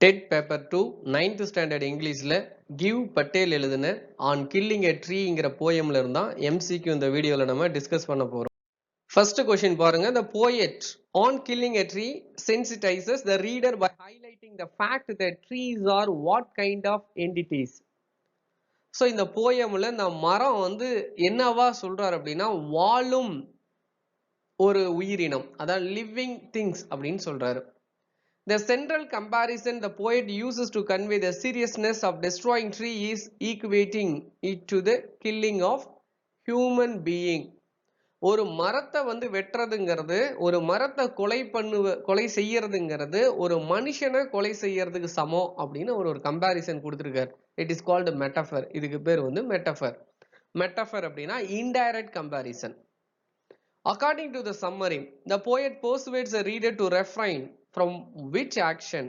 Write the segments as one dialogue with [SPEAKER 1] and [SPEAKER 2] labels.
[SPEAKER 1] Dead paper 2 9th standard இங்கிலீஷ்ல give Patel எழுதின on killing எ ட்ரீங்கிற போயம்ல இருந்தா எம்சிக்யூ இந்த வீடியோல நம்ம டிஸ்கஸ் பண்ண போறோம். ஃபர்ஸ்ட் கொஸ்டின் பாருங்க. The poet on killing a tree sensitizes the reader by highlighting the fact that trees are what kind of entities. So இந்த போயம்ல இந்த மரம் வந்து என்னவா சொல்றாரு அப்படின்னா வாழும் ஒரு உயிரினம், அதாவது லிவிங் திங்ஸ் அப்படின்னு சொல்றாரு. The central comparison the poet uses to convey the seriousness of destroying tree is equating it to the killing of human being. ஒரு மரத்தை வந்து வெட்டுறதுங்கிறது, ஒரு மரத்தை கொலை செய்யறதுங்கிறது ஒரு மனுஷனை கொலை செய்யறதுக்கு சமம் அப்படின்னு ஒரு கம்பாரிசன் கொடுத்திருக்காரு. It is called metaphor. இதுக்கு பேர் வந்து மெட்டஃபர். மெட்டஃபர் அப்படின்னா indirect comparison. According to the summary, the poet persuades the reader to refrain from which action.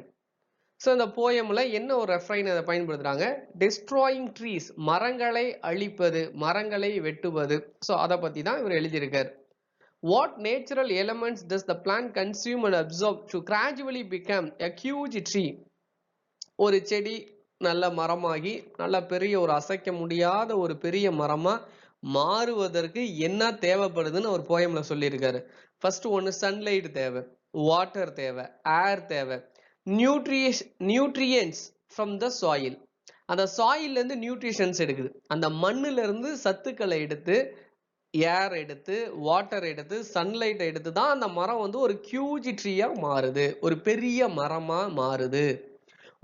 [SPEAKER 1] So இந்த போயம்ல என்ன ஒரு ரெஃப்ரைன் அதை பயன்படுத்துறாங்க? Destroying trees, மரங்களை அழிப்பது, மரங்களை வெட்டுவது. ஸோ அதை பத்தி தான் இவர் எழுதியிருக்கார். What natural elements does the plant consume and absorb to gradually become a huge tree? ஒரு செடி நல்ல மரமாகி நல்ல பெரிய ஒரு அசைக்க முடியாத ஒரு பெரிய மரமா மாறுவதற்கு என்ன தேவைப்படுதுன்னு ஒரு போயம்ல சொல்லியிருக்காரு. ஃபர்ஸ்ட் ஒன்று சன்லைட் தேவை, வாட்டர் தேவை, ஏர் தேவை, நியூட்ரியன்ஸ் ஃப்ரம் த சாயில். அந்த சாயில்ல இருந்து நியூட்ரிஷன்ஸ் எடுக்குது, அந்த மண்ணுல இருந்து சத்துக்களை எடுத்து, ஏர் எடுத்து, வாட்டர் எடுத்து, சன்லைட் எடுத்து தான் அந்த மரம் வந்து ஒரு ஹியூஜ் ட்ரீயா மாறுது, ஒரு பெரிய மரமா மாறுது.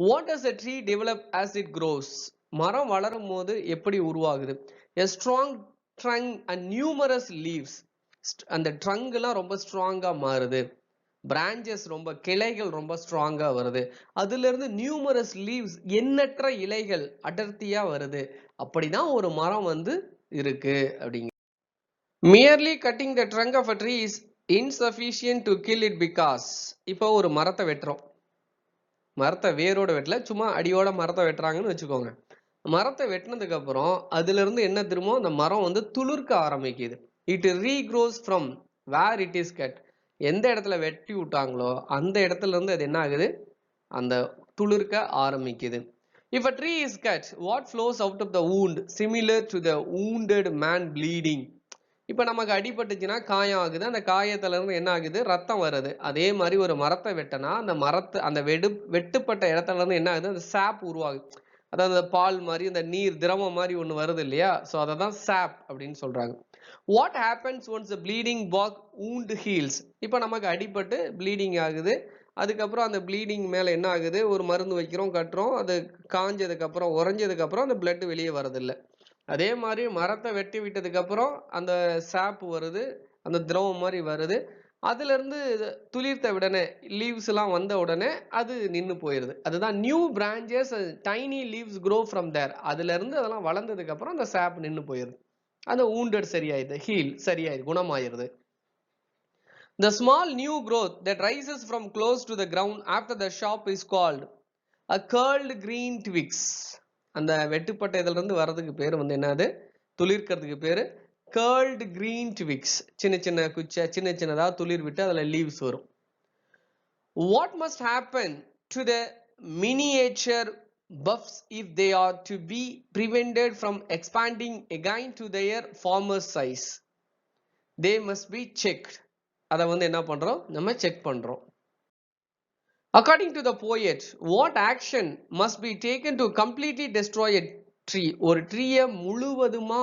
[SPEAKER 1] What does a tree develop as it grows? மரம் வளரும் போது எப்படி உருவாகுது? A strong trunk and numerous leaves. அந்த ட்ரங்க் எல்லாம் ரொம்ப ஸ்ட்ராங்கா மாறுது, பிரான்ச்சஸ் ரொம்ப, கிளைகள் ரொம்ப ஸ்ட்ராங்கா வருது, அதுல இருந்து நியூமரஸ் லீவ்ஸ், எண்ணற்ற இலைகள் அடர்த்தியா வருது. அப்படிதான் ஒரு மரம் வந்து இருக்கு அப்படிங்க. Merely cutting the trunk of a tree is insufficient to kill it because. இப்போ ஒரு மரத்தை வெட்டுறோம், மரத்தை வேரோட வெட்டல, சும்மா அடியோட மரத்தை வெட்டுறாங்கன்னு வச்சுக்கோங்க. மரத்தை வெட்டினதுக்கு அப்புறம் அதுல இருந்து என்ன திரும்ப அந்த மரம் வந்து துளிர்க்க ஆரம்பிக்குது. It regrows from where it is cut. எந்த இடத்துல வெட்டி விட்டாங்களோ அந்த இடத்துல இருந்து அது என்ன ஆகுது, அந்த துளிர்க்க ஆரம்பிக்குது. If a tree is cut, what flows out of the wound similar to the wounded man bleeding? இப்போ நமக்கு அடிபட்டுச்சுன்னா காயம் ஆகுது, அந்த காயத்துல இருந்து என்ன ஆகுது, ரத்தம் வருது. அதே மாதிரி ஒரு மரத்தை வெட்டினா அந்த வெட்டுப்பட்ட இடத்துல இருந்து என்ன ஆகுது, அந்த சாப் உருவாகுது. அதாவது பால் மாதிரி அந்த நீர் திரவம் மாதிரி ஒண்ணு வருது இல்லையா, சோ அததான் சாப் அப்படின்னு சொல்றாங்க. What happens once the bleeding wound heals? இப்போ நமக்கு அடிபட்டு ப்ளீடிங் ஆகுது, அதுக்கப்புறம் அந்த ப்ளீடிங் மேல என்ன ஆகுது, ஒரு மருந்து வைக்கிறோம், கட்டுறோம், அது காஞ்சதுக்கு அப்புறம் உறைஞ்சதுக்கு அப்புறம் அந்த பிளட் வெளியே வரதில்லை. அதே மாதிரி மரத்தை வெட்டி விட்டதுக்கு அப்புறம் அந்த சாப் வருது, அந்த திரவம் மாதிரி வருது, அதுல இருந்து துளிர்த்த உடனே லீவ்ஸ் எல்லாம் வந்த உடனே அது நின்னு போயிருது. அதுதான் new branches, tiny leaves grow from there. அதுல இருந்து அதெல்லாம் வளர்ந்ததுக்கு அப்புறம் அந்த சாப் நின்னு போயிருது, அந்த wounded சரியாயிருது, ஹீல் சரியாயிருது, குணமாயிருது. The small new growth that rises from close to the ground after the shock is called a curled green twigs. அந்த வெட்டுப்பட்ட இதுல இருந்து வர்றதுக்கு பேரு வந்து என்னது, துளிர்க்கிறதுக்கு பேரு curled green twigs. சின்ன சின்ன குச்சை, சின்ன சின்னதா துளிர் விட்டு அதுல லீவ்ஸ் வரும். What must happen to the miniature buffs if they are to be prevented from expanding again to their former size? They must be checked. அதை வந்து என்ன பண்றோம், நம்ம செக் பண்றோம். According to the poet, what action must be taken to completely destroy a tree? ஒரு ட்ரீயை முழுவதுமா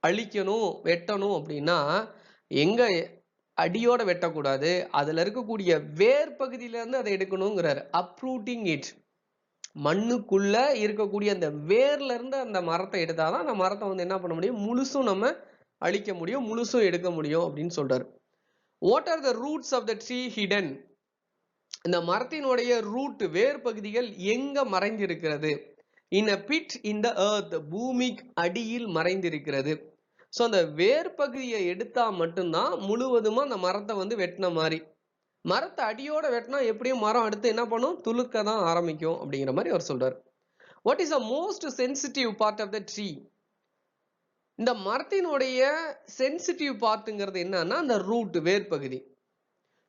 [SPEAKER 1] அழிக்கணும், வெட்டணும் அப்படின்னா எங்க அடியோட வெட்டக்கூடாது, அதுல இருக்கக்கூடிய வேர் பகுதியில இருந்து அதை எடுக்கணுங்கிறாரு. Uprooting it. மண்ணுக்குள்ள இருக்கக்கூடிய அந்த வேர்ல இருந்து அந்த மரத்தை எடுத்தாதான் அந்த மரத்தை வந்து என்ன பண்ண முடியும், முழுசும் நம்ம அழிக்க முடியும், முழுசும் எடுக்க முடியும் அப்படின்னு சொல்றாரு. What are the roots of the tree hidden? இந்த மரத்தினுடைய ரூட், வேர் பகுதிகள் எங்க மறைந்திருக்கிறது? In a pit in the earth, பூமிக்கு அடியில் மறைந்திருக்கிறது. சோ அந்த வேர் பகுதியை எடுத்தா மட்டும்தான் முழுவதுமா அந்த மரத்தை வந்து வெட்டின மாதிரி. மரத்தை அடியோட வெட்டினா எப்படியும் மரம் அடுத்து என்ன பண்ணும், துளுக்க தான் ஆரம்பிக்கும் அப்படிங்கிற மாதிரி அவர் சொல்றாரு. What is the most sensitive part of the tree? இந்த மரத்தினுடைய சென்சிட்டிவ் பார்ட்ங்கிறது என்னன்னா அந்த ரூட், வேர் பகுதி.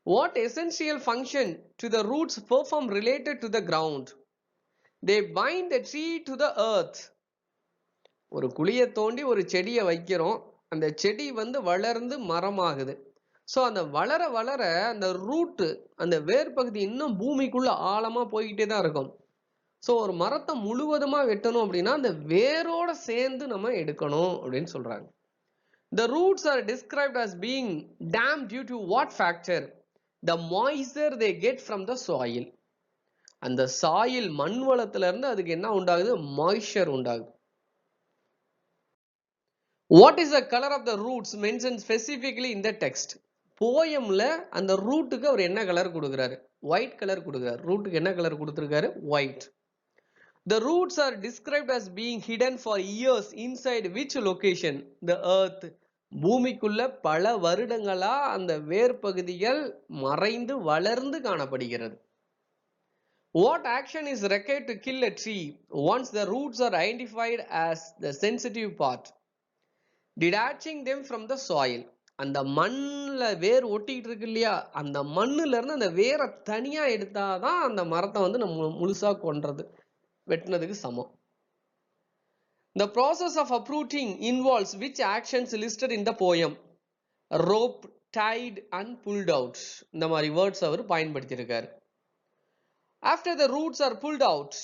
[SPEAKER 1] What essential function to the roots perform related to the ground? They bind the tree to the earth. ஒரு குழியை தோண்டி ஒரு செடியை வைக்கிறோம், அந்த செடி வந்து வளர்ந்து மரமாகுது. ஸோ அந்த வளர வளர அந்த ரூட்டு, அந்த வேர் பகுதி இன்னும் பூமிக்குள்ள ஆழமா போய்கிட்டே தான் இருக்கும். ஸோ ஒரு மரத்தை முழுவதுமா வெட்டணும் அப்படின்னா அந்த வேரோட சேர்ந்து நம்ம எடுக்கணும் அப்படின்னு சொல்றாங்க. The roots are described as being damp due to what factor? The moisture they get from the soil. அந்த சாயில் மண் வளத்துல இருந்து அதுக்கு என்ன உண்டாகுது? மாய்ஸ்சர் உண்டாகுது. What is the color of the roots mentioned specifically in the text? போயம்ல அந்த ரூட்டுக்கு அவர் என்ன colour கொடுக்கிறாரு? ஒயிட் கலர் கொடுக்கிறார். ரூட்டுக்கு என்ன கலர் கொடுத்திருக்காரு? White. The roots are described as being hidden for years inside which location? The earth. பூமிக்குள்ள பல வருடங்களா அந்த வேர் பகுதிகள் மறைந்து வளர்ந்து காணப்படுகிறது. What action is required to kill a tree once the roots are identified as the sensitive part? Detaching them from the soil. அந்த மண்ணுல வேர் ஒட்டிட்டு இருக்கு இல்லையா, அந்த மண்ணுல இருந்து அந்த வேரை தனியா எடுத்தாதான் அந்த மரத்தை வந்து நம்ம முழுசா கொன்றது, வெட்டினதுக்கு சமம். The process of uprooting involves which actions listed in the poem? Rope, tied and pulled out. இந்த மாதிரி வேர்ட்ஸ் அவர் பயன்படுத்தியிருக்காரு. After the roots are pulled out,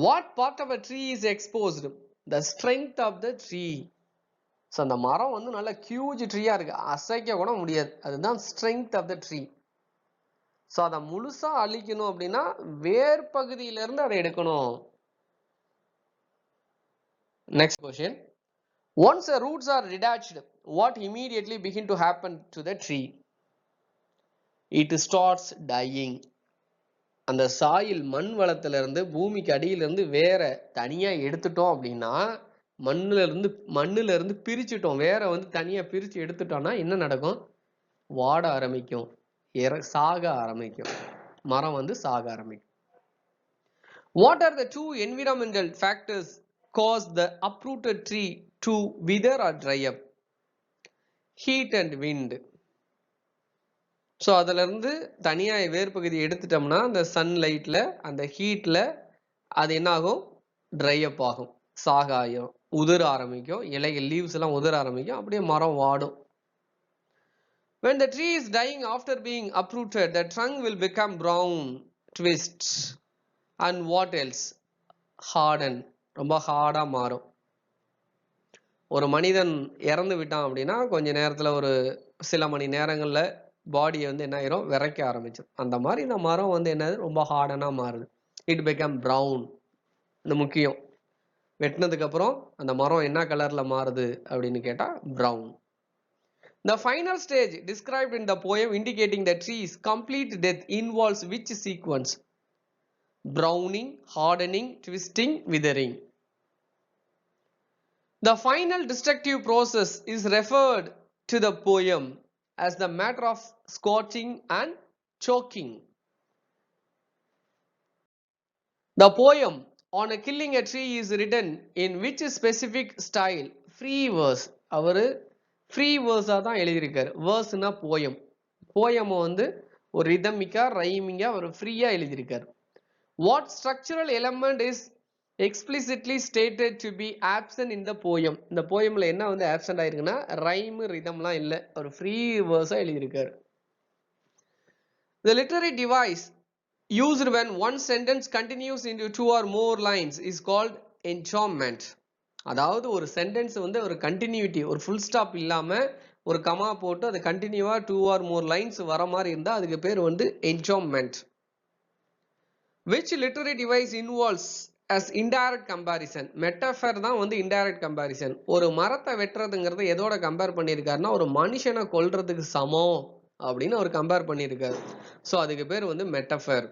[SPEAKER 1] what part of a tree is exposed? The strength of the tree. So அந்த மரம் வந்து நல்ல huge ட்ரீயா இருக்கு, அசைக்க கூட முடியாது, அதுதான் strength of the tree. So அதை முழுசா அழிக்கணும் அப்படின்னா வேர் பகுதியிலிருந்து அதை எடுக்கணும். Next question. Once the roots are detached, what immediately begin to happen to the tree? It starts dying. அந்த சாயில் மண் வளத்துல இருந்து பூமிக்கு அடியில இருந்து வேற தனியா எடுத்துட்டோம் அப்படின்னா, மண்ணுல இருந்து பிரிச்சுட்டோம், வேற வந்து தனியா பிரிச்சு எடுத்துட்டோம்னா என்ன நடக்கும்? வாட ஆரம்பிக்கும், சாக ஆரம்பிக்கும், மரம் வந்து சாக ஆரம்பிக்கும். What are the two environmental factors cause the uprooted tree to wither or dry up? Heat and wind. So அதுல இருந்து தனியா வேர் பகுதி எடுத்துட்டோம்னா அந்த சன்லைட்ல அந்த ஹீட்ல அது என்ன ஆகும்? ட்ரை அப் ஆகும், சாகாயம், உதிர ஆரம்பிக்கும், இலைகள் லீவ்ஸ் எல்லாம் உதிர ஆரம்பிக்கும், அப்படியே மரம் வாடும். When the tree is dying after being uprooted, the trunk will become brown, twist, and what else? Harden. ரொம்ப ஹார்டா மாறும். ஒரு மனிதன் இறந்து விட்டான் அப்படின்னா கொஞ்ச நேரத்துல, ஒரு சில மணி நேரங்கள்ல பாடியை வந்து என்ன ஆயிரும்? விரைக்க ஆரம்பிச்சிடும். அந்த மாதிரி இந்த மரம் வந்து என்னது? ரொம்ப ஹார்டனா மாறுது. It become brown. இந்த முக்கியம், வெட்டினதுக்கு அப்புறம் அந்த மரம் என்ன கலர்ல மாறுது அப்படின்னு கேட்டா brown. The final stage described in the poem indicating the tree's complete death involves which sequence? Browning, hardening, twisting, withering. The final destructive process is referred to the poem as the matter of scorching and choking. The poem on killing a tree is written in which specific style? Free verse. அவரு free versa தான் எழுதியிருக்காரு. வேர்ஸ்னா poem. Poem வந்து ஒரு ரிதமிக்கா ரைமிங்கா ஒரு ஃப்ரீயா எழுதியிருக்காரு. What structural element is explicitly stated to be absent in the poem? இந்த போயம்ல என்ன வந்து absent ஆயிருக்குன்னா ரைம் ரிதம்லாம் இல்லை, ஒரு ஃப்ரீ வேர்ஸா எழுதியிருக்காரு. The literary device used when one sentence continues into two or more lines is called enjambment. அதாவது ஒரு sentence வந்து ஒரு கண்டினியூட்டி, ஒரு ஃபுல் ஸ்டாப் இல்லாம ஒரு கமா போட்டு அது கண்டினியூவா 2 or more lines வர மாதிரி இருந்தா அதுக்கு பேர் வந்து enjambment. Which literary device involves as indirect comparison? Metaphor தான் வந்து indirect comparison. ஒரு மரத்தை வெட்டுறதுங்கிறது எதோட கம்பேர் பண்ணியிருக்காருன்னா ஒரு மனுஷனை கொல்றதுக்கு சமம் அப்படின்னு அவர் கம்பேர் பண்ணியிருக்காரு. ஸோ அதுக்கு பேர் வந்து metaphor.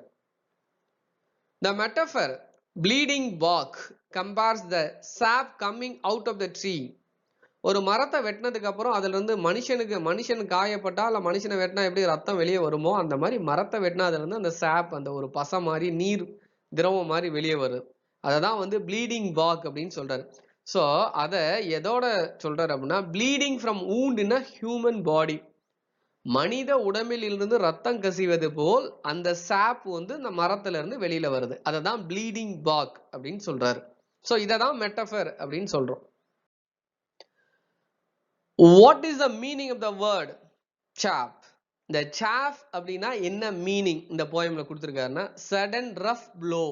[SPEAKER 1] The metaphor bleeding bark compares the sap coming out of the tree. ஒரு மரத்தை வெட்டினதுக்கு அப்புறம் அதுல இருந்து மனுஷன் காயப்பட்டா இல்ல மனுஷனை வெட்டினா எப்படி ரத்தம் வெளியே வருமோ அந்த மாதிரி மரத்தை வெட்டினா அதுல இருந்து அந்த சாப், அந்த ஒரு பசை மாதிரி நீர் திரவம் மாதிரி வெளியே வருது. அததான் வந்து ப்ளீடிங் bark அப்படின்னு சொல்றாரு. ஸோ அதை எதோட சொல்றாரு அப்படின்னா bleeding from wound in a human body. மனித உடம்பில் இருந்து ரத்தம் கசிவது போல் அந்த சாப் வந்து இந்த மரத்துல இருந்து வெளியில வருது. அததான் ப்ளீடிங் bark அப்படின்னு சொல்றாரு. சோ இததான் மெட்டஃபர் அப்படின்னு சொல்றோம். What is the meaning of the word chaff? இந்த chaff அப்படின்னா என்ன மீனிங் இந்த போயம்ல கொடுத்திருக்காருன்னா sudden rough blow.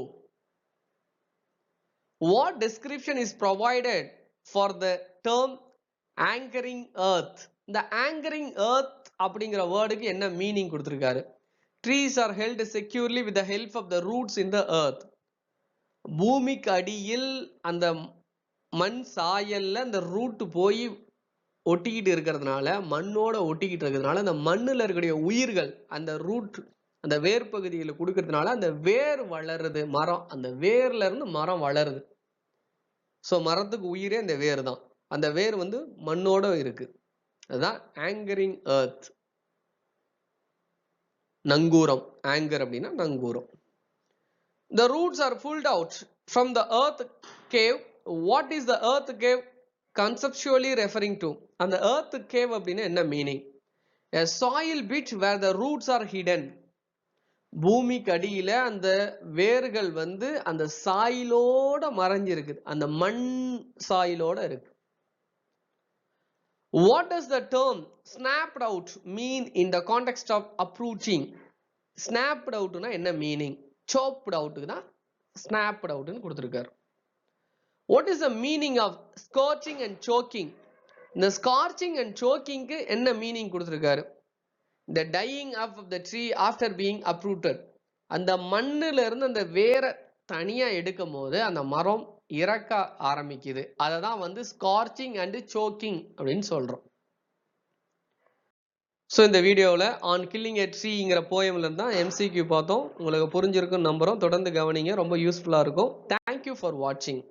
[SPEAKER 1] What description is provided for the term anchoring earth? இந்த anchoring earth அப்படிங்கிற வேர்டுக்கு என்ன மீனிங் கொடுத்திருக்காரு? Trees are held securely with the help of the roots in the earth. பூமிக்கு அடியில் அந்த மண் சாயல்ல அந்த ரூட் போய் ஒட்டிக்கிட்டு இருக்கிறதுனால, மண்ணோட ஒட்டிக்கிட்டு இருக்கிறதுனால அந்த மண்ணுல இருக்கக்கூடிய உயிர்கள் அந்த ரூட் அந்த வேர் பகுதியில கொடுக்கறதுனால அந்த வேர் வளருது. மரம் அந்த வேர்ல இருந்து மரம் வளருது. சோ மரத்துக்கு உயிரே அந்த வேர் தான். அந்த வேர் வந்து மண்ணோட இருக்கு. அதுதான் anchoring earth. நங்கூரம். anchor அப்படின்னா நங்கூரம். The roots are pulled out from the earth cave. What is the earth cave conceptually referring to? And the earth cave அப்படின்னா என்ன meaning? A soil bit where the roots are hidden. பூமிக்கு அடியில அந்த வேர்கள் வந்து அந்த சாயிலோட மறைஞ்சிருக்கு. அந்த மண் சாயிலோட இருக்கு. What does the term snapped out mean in the context of uprooting? Snapped out னா என்ன மீனிங்? chopped out தான் snapped out னு கொடுத்திருக்காரு. What is the meaning of scorching and choking? இந்த scorching and choking க்கு என்ன மீனிங் கொடுத்திருக்காரு? The dying up of the tree after being uprooted. அந்த மண்ணுல இருந்து அந்த வேரை தனியா எடுக்கும் போது அந்த மரம் இறக்க ஆரம்பிக்குது. அததான் வந்து scorching and choking அப்படின்னு சொல்றோம். ஸோ இந்த வீடியோவில் ஆன் கில்லிங் எ ட்ரீங்கிற போயம்ல இருந்தா MCQ பார்த்தோம். உங்களுக்கு புரிஞ்சிருக்குன்னு நம்புறோம். தொடர்ந்து கவனிங்க, ரொம்ப யூஸ்ஃபுல்லா இருக்கும். தேங்க்யூ ஃபார் வாட்சிங்.